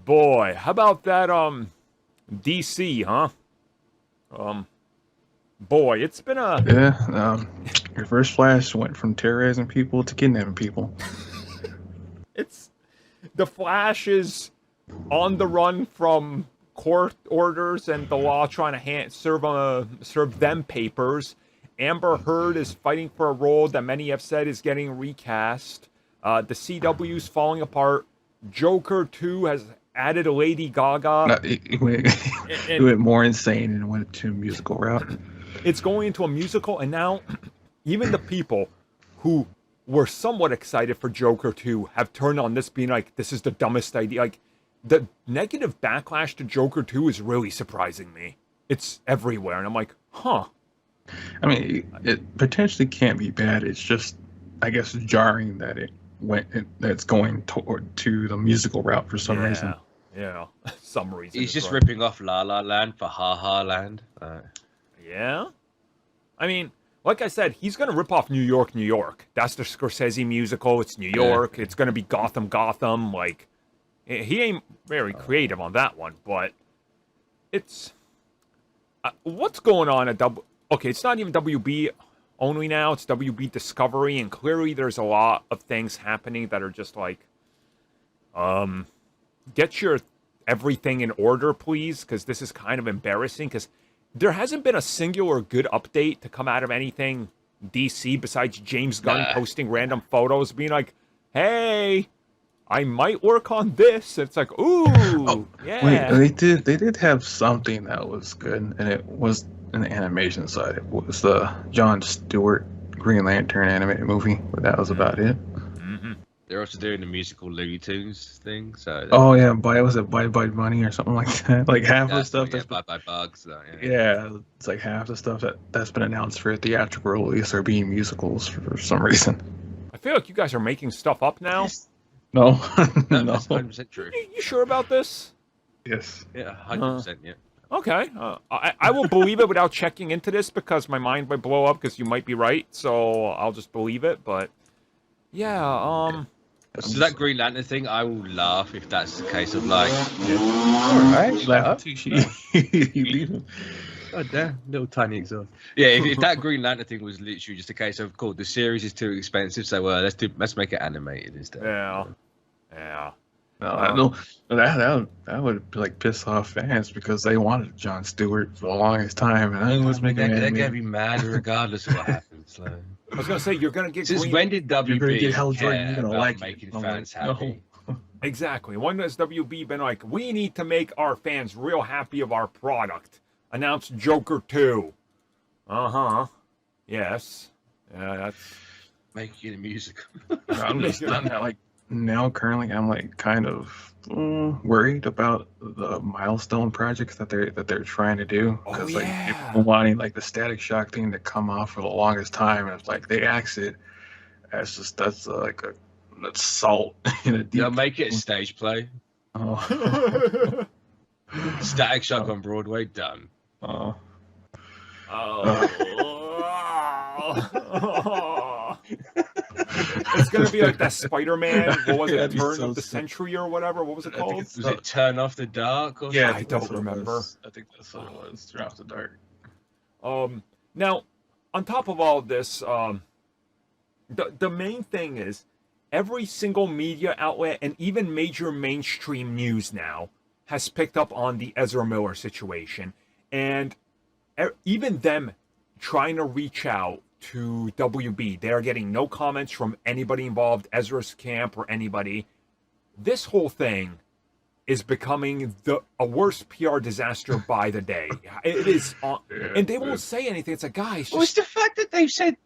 Boy, how about that DC, huh? Um Boy, it's been a Yeah, Reverse Flash went from terrorizing people to kidnapping people. it's the Flash is on the run from court orders and the law trying to serve them papers. Amber Heard is fighting for a role that many have said is getting recast. The CW's falling apart. Joker 2 has added a Lady Gaga, No, it and went more insane and went to a musical route. it's going into a musical. And now, even the people who were somewhat excited for Joker 2 have turned on this, being like, this is the dumbest idea. Like, the negative backlash to Joker 2 is really surprising me. It's everywhere, and I'm like, huh. I mean, it potentially can't be bad. It's just, I guess, jarring that that's going to the musical route for some reason. Yeah, some reason. He's just ripping off La La Land for Ha Ha Land. Yeah? I mean, like I said, he's going to rip off New York, New York. That's the Scorsese musical. It's New York. It's going to be Gotham, Gotham. Like, he ain't very creative on that one, but it's... what's going on at Okay, it's not even WB only now. It's WB Discovery, and clearly there's a lot of things happening that are just like, get your everything in order, please, because this is kind of embarrassing, because there hasn't been a singular good update to come out of anything DC besides James Gunn posting random photos being like, hey, I might work on this. It's like, ooh, yeah. Wait, they did have something that was good, and it was an animation side. It was the Jon Stewart Green Lantern animated movie, but that was about it. They're also doing the musical Looney Tunes thing. So oh yeah, was it Bye Bye Bunny or something like that? Like half the stuff that's Bye Bye Bugs. yeah, it's like half the stuff that's been announced for a theatrical release are being musicals for some reason. I feel like you guys are making stuff up now. No, no, no. that's 100% true. You sure about this? Yes. Yeah, 100%. Yeah. Okay, I will believe it without checking into this because my mind might blow up because you might be right. So I'll just believe it. But yeah, So that Green Lantern thing, I will laugh if that's the case of like, all right, laugh you leave him. God damn, little tiny exhaust. Yeah, if that Green Lantern thing was literally just a case of, cool, the series is too expensive, so let's make it animated instead. yeah. No, that would like piss off fans because they wanted Jon Stewart for the longest time, and let's make it They're animated. gonna be mad regardless of what happens. So. I was gonna say you're gonna get Since green... when did WB You're gonna get Hal Jordan, care you're gonna about like making it. fans I'm like, happy? no. Exactly. When has WB been like, we need to make our fans real happy of our product? Announce Joker 2. Yes. Yeah, that's... Making a musical. I'm just done that. Like now, currently, I'm like kind of worried about the milestone projects that they're trying to do because like people wanting like the Static Shock thing to come off for the longest time, and it's like they axed it. That's like a that's salt in a deep. They'll make it a stage play. Oh. Static Shock on Broadway, done. Oh. It's gonna be like that Spider-Man. What was it? That'd be Turn so of the sick. Century or whatever. What was it called? Was it Turn Off the Dark? Or Yeah, I don't remember. I think that's what it was. Turn Off the Dark. Now, on top of all this, the main thing is every single media outlet and even major mainstream news now has picked up on the Ezra Miller situation, and even them trying to reach out to WB, they are getting no comments from anybody involved, Ezra's camp or anybody. This whole thing is becoming a worse PR disaster by the day. It is, and they won't say anything. It's like, guys, Well, it's the fact that they've said,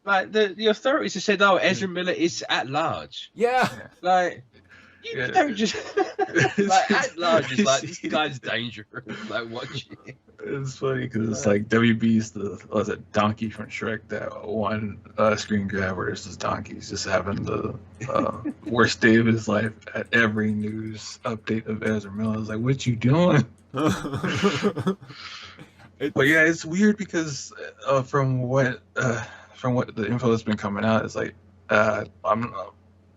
like, the authorities have said, oh, Ezra Miller is at large. yeah. Like, you don't just, like, at large is like, this guy's dangerous. Like, watch it. It's funny because it's like WB's was it Donkey from Shrek, that one screen grab where it's just Donkey's just having the worst day of his life at every news update of Ezra Miller. It's like, what you doing? But yeah, it's weird because from what the info that's been coming out, it's like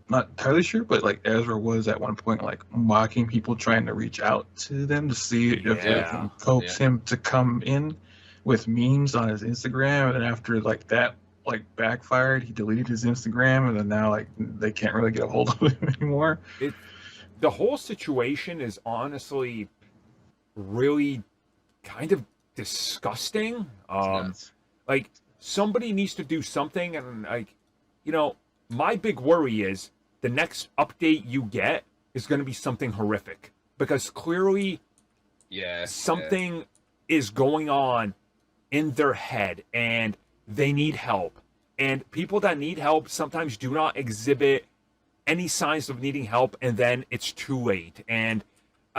not entirely sure, but like Ezra was at one point like mocking people trying to reach out to them to see if they Yeah. can coax him to come in with memes on his Instagram. And after like that like backfired, he deleted his Instagram, and then now like they can't really get a hold of him anymore. The whole situation is honestly really kind of disgusting. Nuts. Like somebody needs to do something, and like, you know, my big worry is the next update you get is going to be something horrific, because clearly something is going on in their head and they need help. And people that need help sometimes do not exhibit any signs of needing help, and then it's too late. And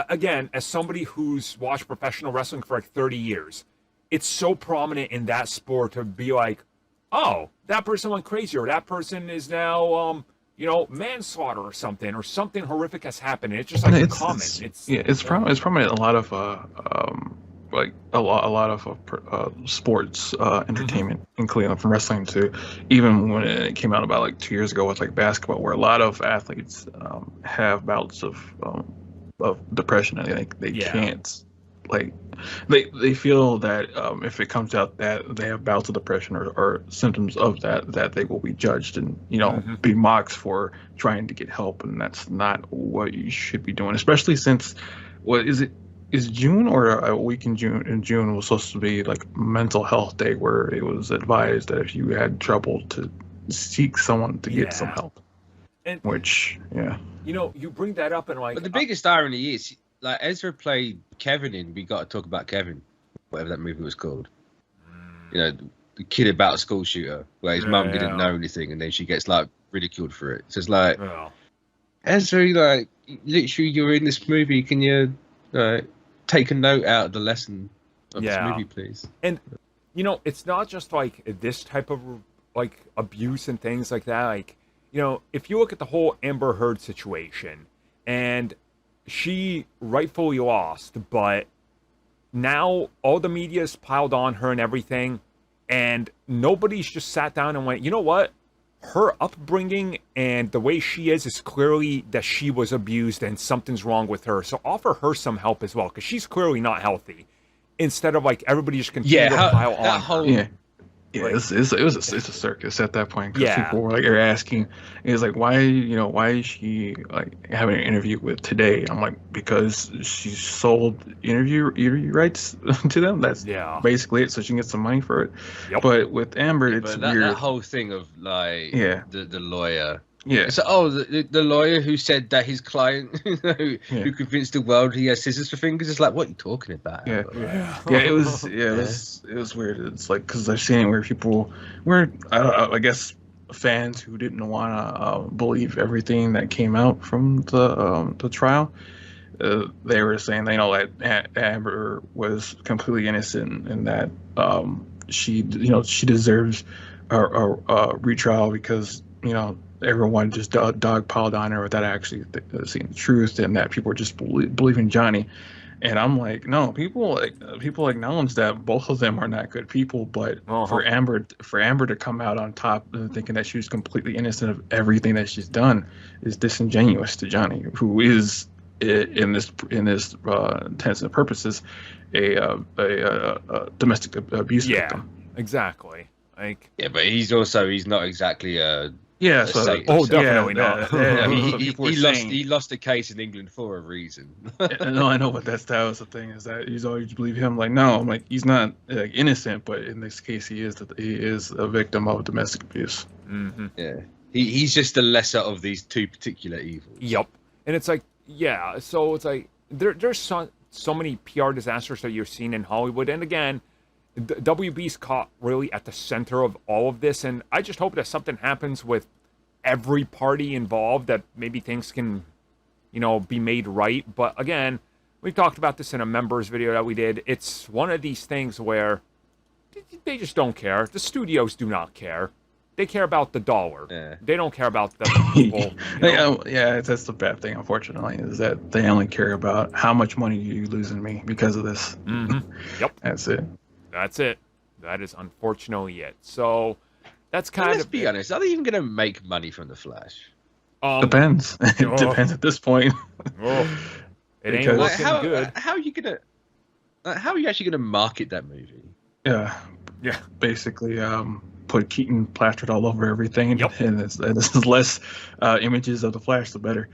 again, as somebody who's watched professional wrestling for like 30 years, it's so prominent in that sport to be like, oh, that person went crazy, or that person is now, manslaughter or something horrific has happened. And it's just like common. It's probably a lot of like a lot of sports entertainment, including from wrestling to even when it came out about like 2 years ago with like basketball, where a lot of athletes have bouts of depression, and they can't, like they feel that if it comes out that they have bouts of depression or symptoms of that they will be judged and be mocked for trying to get help, and that's not what you should be doing, especially since is June or a week in June was supposed to be like Mental Health Day, where it was advised that if you had trouble to seek someone to get some help. And you bring that up, and like, but the biggest irony is, like, Ezra played Kevin in We Got to Talk About Kevin, whatever that movie was called. The kid about a school shooter, where his mum didn't know anything, and then she gets like ridiculed for it. So it's like, Ezra, like, literally, you're in this movie. Can you take a note out of the lesson of this movie, please? And it's not just like this type of like abuse and things like that. Like, if you look at the whole Amber Heard situation, and she rightfully lost, but now all the media's piled on her and everything, and nobody's just sat down and went, you know what? Her upbringing and the way she is clearly that she was abused and something's wrong with her. So offer her some help as well, because she's clearly not healthy. Instead of like everybody just continue to pile on her. It was a circus at that point, because people were like asking, it's like, why is she like having an interview with Today? I'm like, because she sold interview rights to them. That's basically it, so she can get some money for it. But with Amber, it's weird. That whole thing of like the lawyer. Yeah. So, the lawyer who said that his client, who convinced the world he has scissors for fingers, is like, what are you talking about? It was weird. It's like, because I've seen it where people I guess fans who didn't want to believe everything that came out from the trial. They were saying that Amber was completely innocent, and that she deserves a retrial, because everyone just dogpiled on her without actually seeing the truth, and that people were just believing Johnny. And I'm like, no, people acknowledge that both of them are not good people, but for Amber to come out on top and thinking that she was completely innocent of everything that she's done is disingenuous to Johnny, who is in this intents and purposes a domestic abuse victim. Exactly. Like, but he's not exactly a definitely not. He lost a case in England for a reason. No, I know, but that was the thing, is that he's always believe him. Like, no, I'm like, he's not innocent, but in this case, he is a victim of domestic abuse. Mm-hmm. Yeah, he's just the lesser of these two particular evils. Yep, and it's like, so it's like there's so many PR disasters that you're seeing in Hollywood, and again, WB's caught really at the center of all of this, and I just hope that something happens with every party involved, that maybe things can, be made right. But again, we've talked about this in a members video that we did. It's one of these things where they just don't care. The studios do not care. They care about the dollar. Yeah. They don't care about the people. That's the bad thing, unfortunately, is that they only care about how much money you lose in me because of this. Mm-hmm. Yep. That's it. That's it. That is unfortunately it. So that's kind of. Let's be honest. Are they even going to make money from the Flash? Depends. It Oh. depends at this point. Oh, it ain't Because- looking how, good. how are you gonna? How are you actually gonna market that movie? Yeah, Yeah. basically, put Keaton plastered all over everything, Yep. and it's less images of the Flash, the better.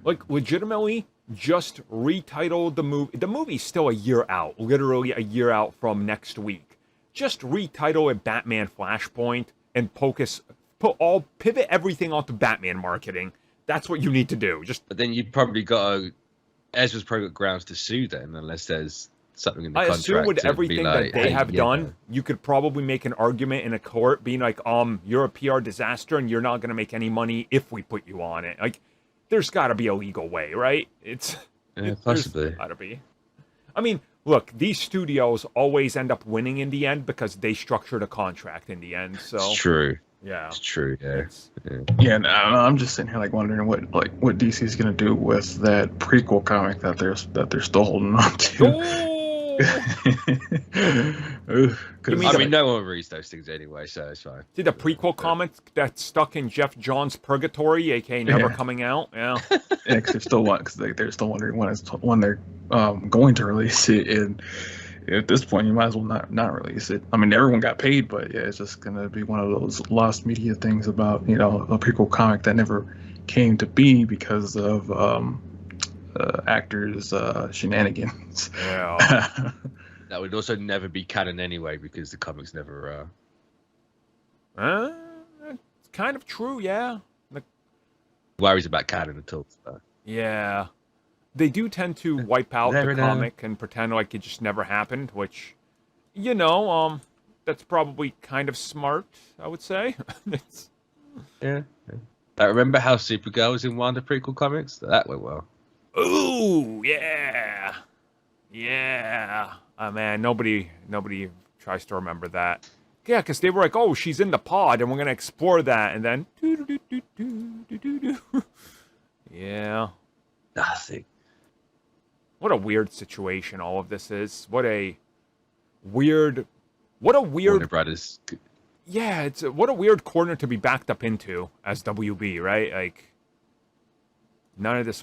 Like, legitimately, just retitle the movie. The movie's still a year out, literally a year out from next week. Just retitle it Batman Flashpoint and pivot everything onto Batman marketing. That's what you need to do. Just, But then you've probably Ezra's probably got grounds to sue then, unless there's something in the I contract. assume with to be everything like, that they hey, have yeah. done, you could probably make an argument in a court being like, you're a PR disaster and you're not going to make any money if we put you on it. Like, there's got to be a legal way, right? Possibly. There's got to be. I mean, look, these studios always end up winning in the end because they structured a contract in the end. So It's true. yeah, It's true. Yeah. it's- Yeah, and I'm just sitting here like wondering what DC is gonna do with that prequel comic that they're still holding on to. You mean I the- mean, no one reads those things anyway, so it's fine. See the prequel comic that's stuck in Jeff Johns' purgatory, aka never Yeah. coming out? Yeah. Yeah, 'cause they're still wondering when they're going to release it, and at this point you might as well not release it. I mean, everyone got paid, but yeah, it's just gonna be one of those lost media things about a prequel comic that never came to be because of actors' shenanigans. Yeah. That would also never be canon anyway because the comics never. It's kind of true, yeah. Worries about canon at all. So. Yeah. They do tend to wipe out Never the know. comic and pretend like it just never happened, which, that's probably kind of smart, I would say. It's, Yeah. I remember how Supergirl was in one of the prequel comics. That went well. ooh, yeah. Yeah. Oh, man, nobody tries to remember that. Yeah, because they were like, oh, she's in the pod, and we're going to explore that, and then... Yeah. Nothing. What a weird situation all of this is. What a weird... Warner Brothers. Yeah, what a weird corner to be backed up into as WB, right? Like, none of this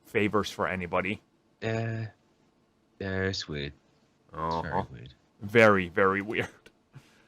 favors for anybody. Yeah. Yeah, it's weird. It's very weird. Very, very weird.